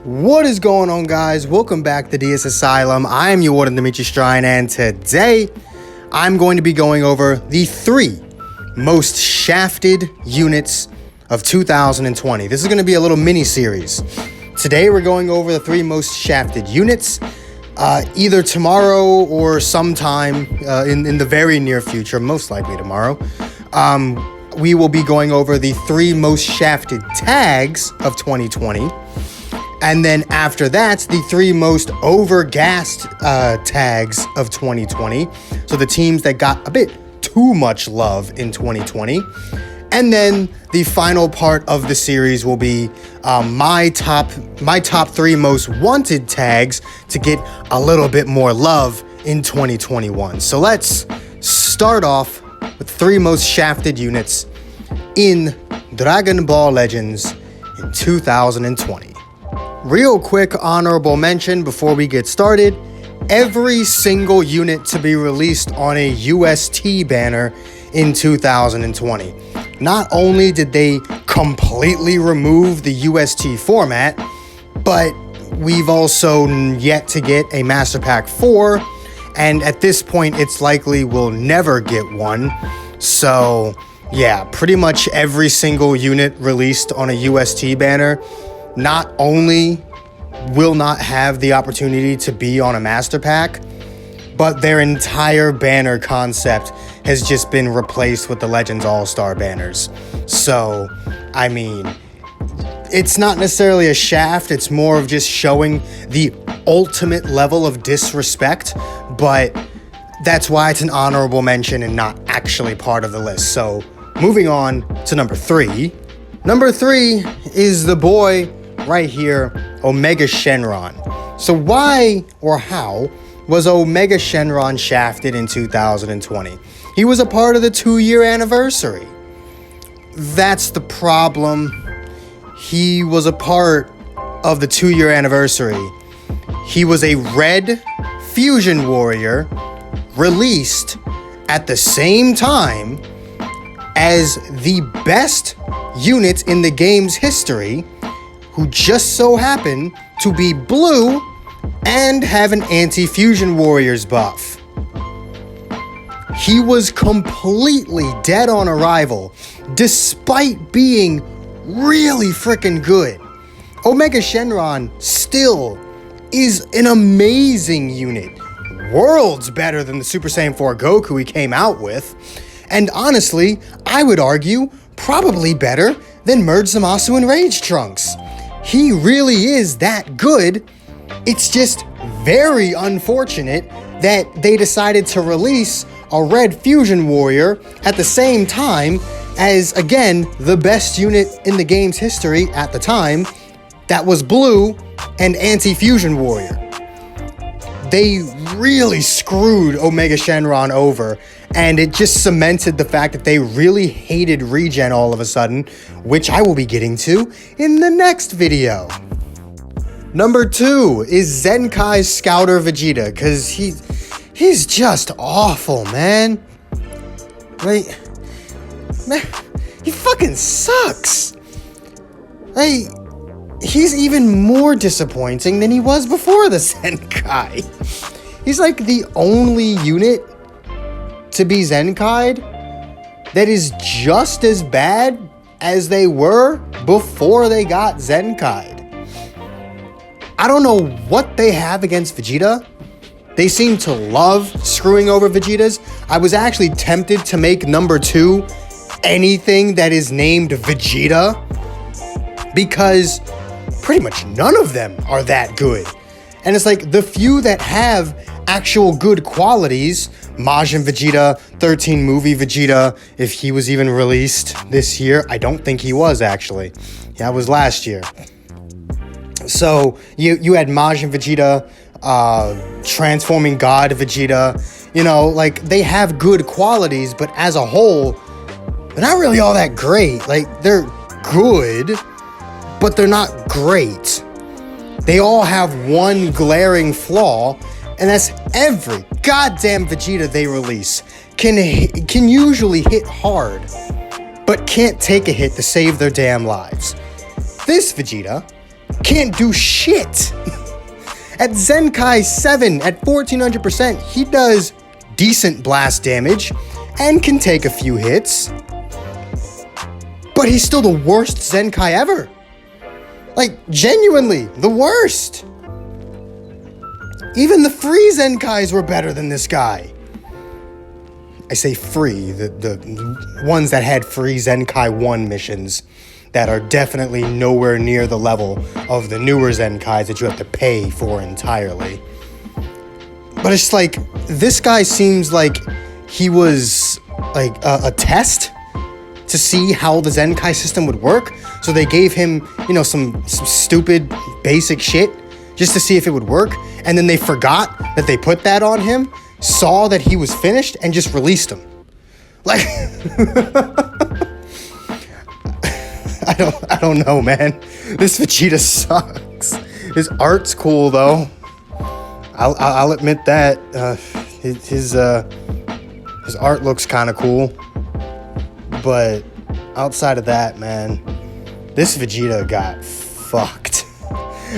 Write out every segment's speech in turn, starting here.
What is going on, guys? Welcome back to DS Asylum. I am your warden, Dimitri Strine, and today I'm going to be going over the 3 most shafted units of 2020. This is going to be a little mini-series. Today we're going over the 3 most shafted units, either tomorrow or sometime in the very near future, most likely tomorrow. We will be going over the 3 most shafted tags of 2020. And then after that, the 3 most overgassed tags of 2020. So the teams that got a bit too much love in 2020. And then the final part of the series will be my top 3 most wanted tags to get a little bit more love in 2021. So let's start off with 3 most shafted units in Dragon Ball Legends in 2020. Real quick honorable mention before we get started. Every single unit to be released on a UST banner in 2020. Not only did they completely remove the UST format, but we've also yet to get a Master Pack 4, and at this point it's likely we'll never get one. So yeah, pretty much every single unit released on a UST banner not only will not have the opportunity to be on a Master Pack, but their entire banner concept has just been replaced with the Legends All-Star banners. So, I mean, it's not necessarily a shaft, it's more of just showing the ultimate level of disrespect, but that's why it's an honorable mention and not actually part of the list. So, moving on to number 3. Number 3 is the boy right here, Omega Shenron. So why or how was Omega Shenron shafted in 2020? He was a part of the 2-year anniversary. That's the problem. He was a part of the 2-year anniversary. He was a red fusion warrior released at the same time as the best unit in the game's history, who just so happened to be blue and have an anti-fusion warriors buff. He was completely dead on arrival, despite being really freaking good. Omega Shenron still is an amazing unit, worlds better than the Super Saiyan 4 Goku he came out with, and honestly, I would argue, probably better than Merge Zamasu and Rage Trunks. He really is that good. It's just very unfortunate that they decided to release a red fusion warrior at the same time as, again, the best unit in the game's history at the time that was blue and anti-fusion warrior. They really screwed Omega Shenron over, and it just cemented the fact that they really hated regen all of a sudden, which I will be getting to in the next video. Number 2 is Zenkai Scouter Vegeta, because he's just awful, man. Like, man, he fucking sucks. Like, he's even more disappointing than he was before the Zenkai. He's like the only unit to be Zenkai'd that is just as bad as they were before they got Zenkai'd. I don't know what they have against Vegeta. They seem to love screwing over Vegetas. I was actually tempted to make number 2 anything that is named Vegeta, because pretty much none of them are that good. And it's like the few that have actual good qualities, Majin Vegeta, 13 movie Vegeta, if he was even released this year. I don't think he was, actually. Yeah, it was last year. So you had Majin Vegeta, Transforming God Vegeta, you know, like they have good qualities, but as a whole, they're not really all that great. Like, they're good, but they're not great. They all have one glaring flaw, and that's every goddamn Vegeta they release can usually hit hard, but can't take a hit to save their damn lives. This Vegeta can't do shit. At Zenkai 7, at 1400%, he does decent blast damage and can take a few hits. But he's still the worst Zenkai ever. Like, genuinely, the worst. Even the free Zenkais were better than this guy. I say free, the ones that had free Zenkai 1 missions that are definitely nowhere near the level of the newer Zenkais that you have to pay for entirely. But it's like, this guy seems like he was like a test to see how the Zenkai system would work. So they gave him, you know, some stupid basic shit just to see if it would work. And then they forgot that they put that on him, saw that he was finished, and just released him. Like, I don't know, man. This Vegeta sucks. His art's cool though. I'll admit that. His art looks kind of cool. But outside of that, man, this Vegeta got fucked.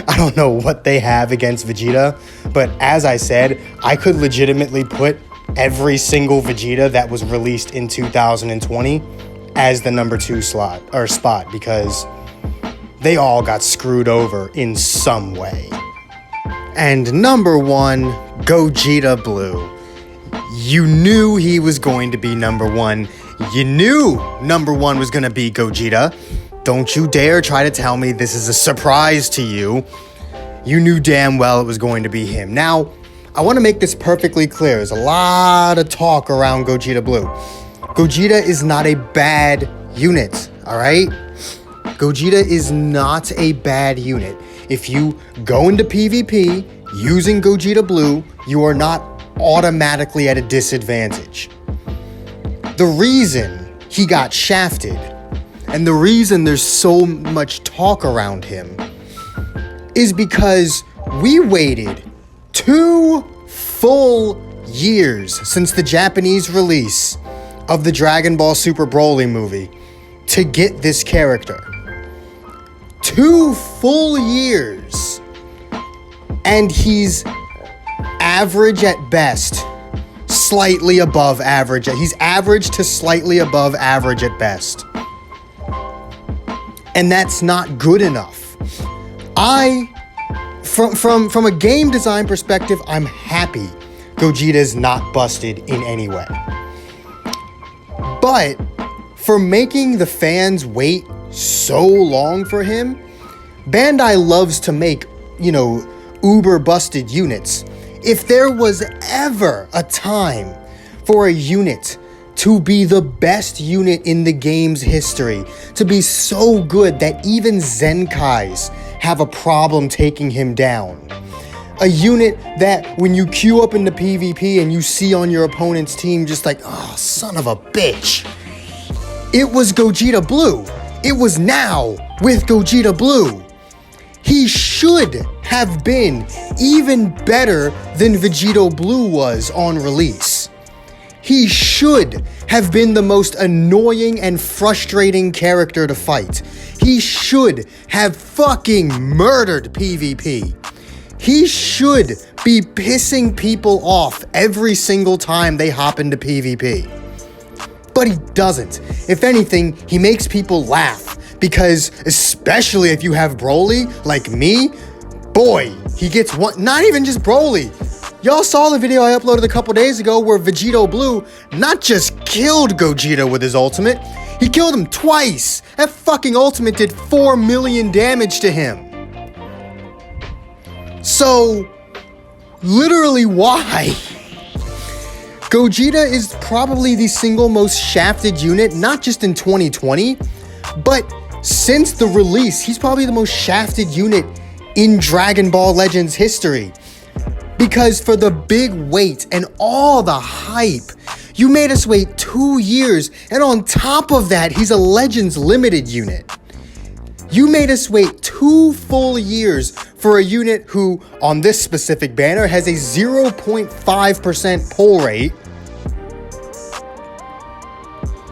I don't know what they have against Vegeta, but as I said, I could legitimately put every single Vegeta that was released in 2020 as the number 2 slot or spot, because they all got screwed over in some way. And number 1, Gogeta Blue. You knew he was going to be number 1. You knew number 1 was going to be Gogeta. Don't you dare try to tell me this is a surprise to you. You knew damn well it was going to be him. Now, I want to make this perfectly clear. There's a lot of talk around Gogeta Blue. Gogeta is not a bad unit, all right? Gogeta is not a bad unit. If you go into PvP using Gogeta Blue, you are not automatically at a disadvantage. The reason he got shafted, and the reason there's so much talk around him, is because we waited 2 full years since the Japanese release of the Dragon Ball Super Broly movie to get this character. 2 full years. And he's average at best, slightly above average. He's average to slightly above average at best. And that's not good enough. From a game design perspective, I'm happy Gogeta's not busted in any way. But for making the fans wait so long for him, Bandai loves to make, you know, uber busted units. If there was ever a time for a unit to be the best unit in the game's history, to be so good that even Zenkais have a problem taking him down, a unit that when you queue up into PvP and you see on your opponent's team just like, oh, son of a bitch, it was Gogeta Blue. It was now with Gogeta Blue. He should have been even better than Vegito Blue was on release. He should have been the most annoying and frustrating character to fight. He should have fucking murdered PvP. He should be pissing people off every single time they hop into PvP. But he doesn't. If anything, he makes people laugh. Because especially if you have Broly, like me, boy, he gets one, not even just Broly. Y'all saw the video I uploaded a couple days ago where Vegito Blue not just killed Gogeta with his ultimate, he killed him twice. That fucking ultimate did 4 million damage to him. So, literally why? Gogeta is probably the single most shafted unit, not just in 2020, but since the release. He's probably the most shafted unit in Dragon Ball Legends history. Because for the big wait and all the hype, you made us wait 2 years, and on top of that, he's a Legends Limited unit. You made us wait 2 full years for a unit who, on this specific banner, has a 0.5% pull rate.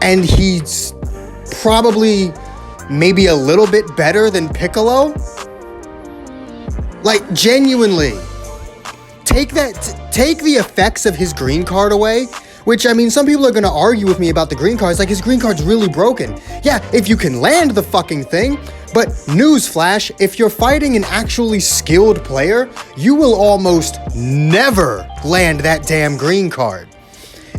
And he's probably maybe a little bit better than Piccolo. Like, genuinely. Take the effects of his green card away, which, I mean, some people are gonna argue with me about the green card. It's like, his green card's really broken. Yeah, if you can land the fucking thing, but newsflash, if you're fighting an actually skilled player, you will almost never land that damn green card.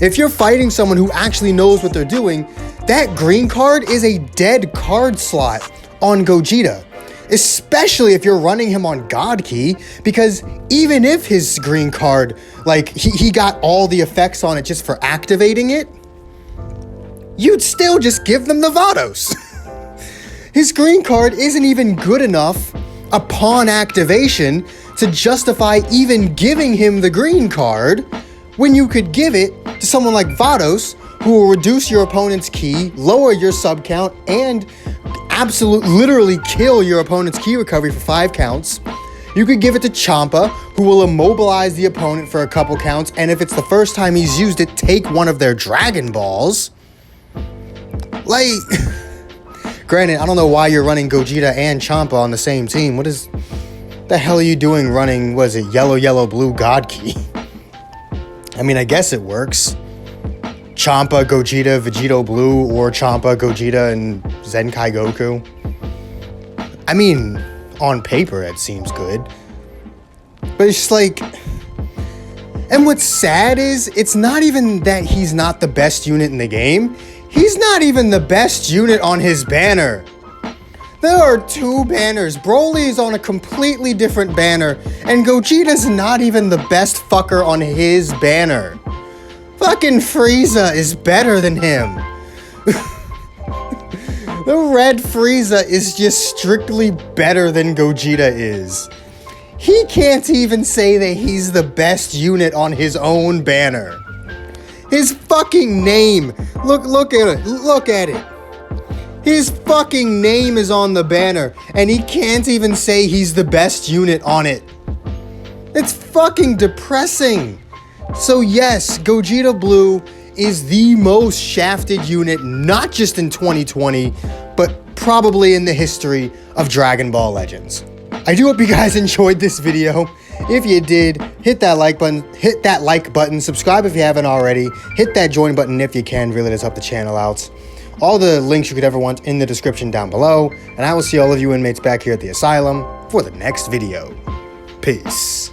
If you're fighting someone who actually knows what they're doing, that green card is a dead card slot on Gogeta. Especially if you're running him on God Key, because even if his green card, like, he got all the effects on it just for activating it, you'd still just give them the Vados. His green card isn't even good enough upon activation to justify even giving him the green card when you could give it to someone like Vados, who will reduce your opponent's key, lower your sub count, and literally kill your opponent's key recovery for 5 counts. You could give it to Champa, who will immobilize the opponent for a couple counts, and if it's the first time he's used it, take one of their Dragon Balls. Like, granted, I don't know why you're running Gogeta and Champa on the same team. The hell are you doing running, what is it, yellow, yellow, blue God Key? I mean, I guess it works. Champa, Gogeta, Vegito Blue, or Champa, Gogeta, and Zenkai Goku. I mean, on paper, it seems good. But it's just like... And what's sad is, it's not even that he's not the best unit in the game. He's not even the best unit on his banner. There are 2 banners. Broly is on a completely different banner, and Gogeta's not even the best fucker on his banner. Fucking Frieza is better than him. The red Frieza is just strictly better than Gogeta is. He can't even say that he's the best unit on his own banner. His fucking name. Look at it. Look at it. His fucking name is on the banner, and he can't even say he's the best unit on it. It's fucking depressing. So yes, Gogeta Blue is the most shafted unit, not just in 2020, but probably in the history of Dragon Ball Legends. I do hope you guys enjoyed this video. If you did, hit that like button, subscribe if you haven't already, hit that join button if you can, really does help the channel out. All the links you could ever want in the description down below, and I will see all of you inmates back here at the asylum for the next video. Peace.